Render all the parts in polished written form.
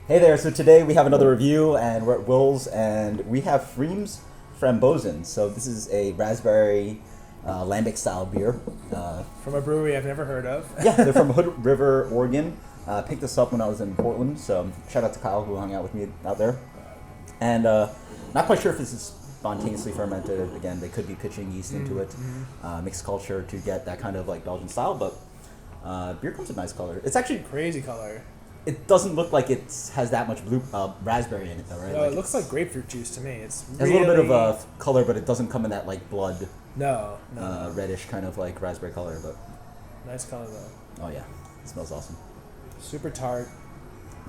Hey there, so today we have another review and we're at Will's and we have pFriem's Frambozen. So this is a raspberry Lambic-Style beer. From a brewery I've never heard of. Yeah, they're from Hood River, Oregon. Picked this up when I was in Portland, so shout out to Kyle who hung out with me out there. And not quite sure if this is spontaneously fermented. Again, they could be pitching yeast into it, mixed culture to get that kind of like Belgian style, but beer comes in nice color. It's actually Crazy color. It doesn't look like it has that much blue raspberry in it, though, right? No, Like it looks like grapefruit juice to me. It's has really... a little bit of color, but it doesn't come in that like blood, No. reddish kind of like raspberry color. But Nice color though. oh yeah, it smells awesome. Super tart.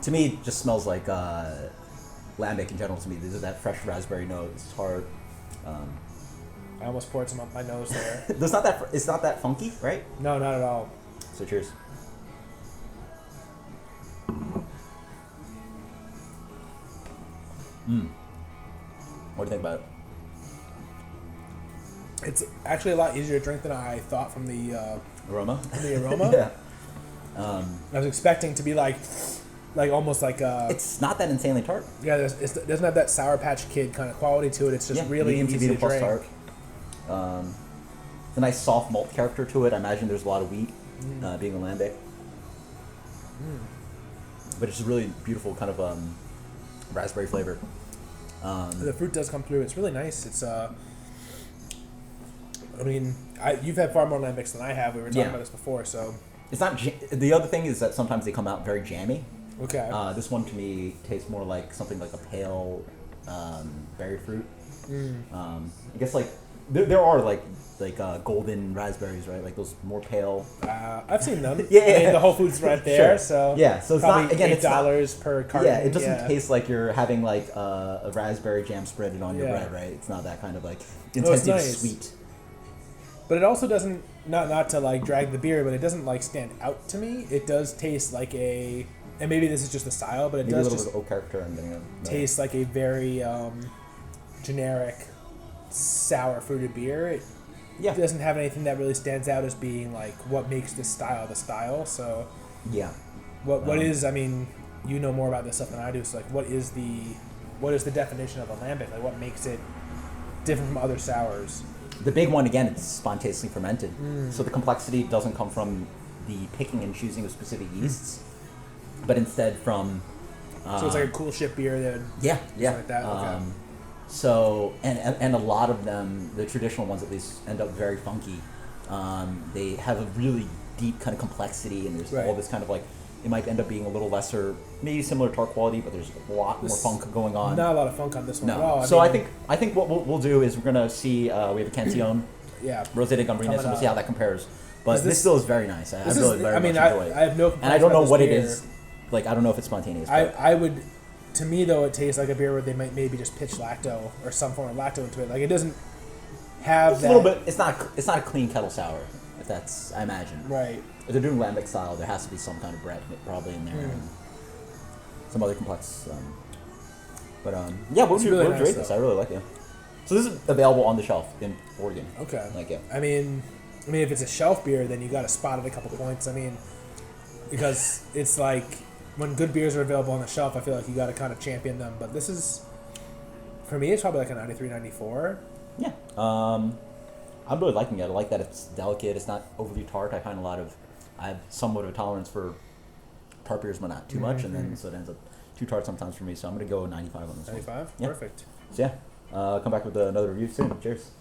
To me, it just smells like lambic in general. To me, there's that fresh raspberry note. It's tart. I almost poured some up my nose there. It's not that funky, right? No, not at all. So cheers. What do you think about it? It's actually a lot easier to drink than I thought from the Aroma? aroma. Yeah. I was expecting to be like almost like It's not that insanely tart. yeah. It doesn't have that Sour Patch Kid kind of quality to it. It's just really medium easy to plus drink. tart. It's a nice soft malt character to it. I imagine there's a lot of wheat, being a lambic. But it's just really beautiful kind of raspberry flavor. The fruit does come through. It's really nice. It's I mean, you've had far more lambics than I have. We were talking about this before, so It's not. The other thing is that sometimes they come out very jammy. okay. This one to me tastes more like something like a pale berry fruit. I guess like there are like golden raspberries, right? Like those more pale. I've seen them. Yeah, I mean, the Whole Foods right there. Sure. So Yeah, so it's probably not again. It's not, $8 per carton. yeah, it doesn't taste like you're having like a raspberry jam spreaded on your bread, right? It's not that kind of like intensive nice. sweet. But it also doesn't not to like drag the beer, but it doesn't like stand out to me. It does taste like and maybe this is just the style, but it Maybe a does little just bit of oak character and getting taste like a very generic sour fruited beer. It doesn't have anything that really stands out as being like what makes this style the style. So yeah. what is, I mean, you know more about this stuff than I do. So like, what is the definition of a lambic? Like, what makes it different from other sours? The big one again, it's spontaneously fermented, so the complexity doesn't come from the picking and choosing of specific yeasts, but instead from. So it's like a cool ship beer that. Yeah. Like that. Okay. So and a lot of them, the traditional ones at least, end up very funky. They have a really deep kind of complexity, and there's all this kind of like. It might end up being a little lesser, maybe similar tart quality, but there's a lot more funk going on. Not a lot of funk on this one at No. all. So I think what we'll do is we're gonna see. We have a Cantillon, Rosé de Gambrinus, and we'll see how that compares. But this still is very nice. I really very much enjoy it. I have no. And I don't know what it beer. is. Like I don't know if it's spontaneous. I would. To me though, it tastes like a beer where they might maybe just pitch lacto or some form of lacto into it. Like it doesn't have it's that. a little bit. It's not a clean kettle sour. If that's, I imagine. Right. If they're doing lambic style, there has to be some kind of bread probably in there, and some other complex. But yeah, we'll really rate this. I really like it. So this is available on the shelf in Oregon. Okay. Like yeah. I mean, if it's a shelf beer, then you got to spot it a couple points. I mean, because it's like when good beers are available on the shelf, I feel like you got to kind of champion them. But this is, for me, it's probably like a 93, 94. Yeah. I'm really liking it. I like that it's delicate. It's not overly tart. I have somewhat of a tolerance for tart beers, but not too much, and then so it ends up too tart sometimes for me. So I'm gonna go 95 on this 95? one. Yeah. Perfect. So yeah, come back with another review soon. Cheers.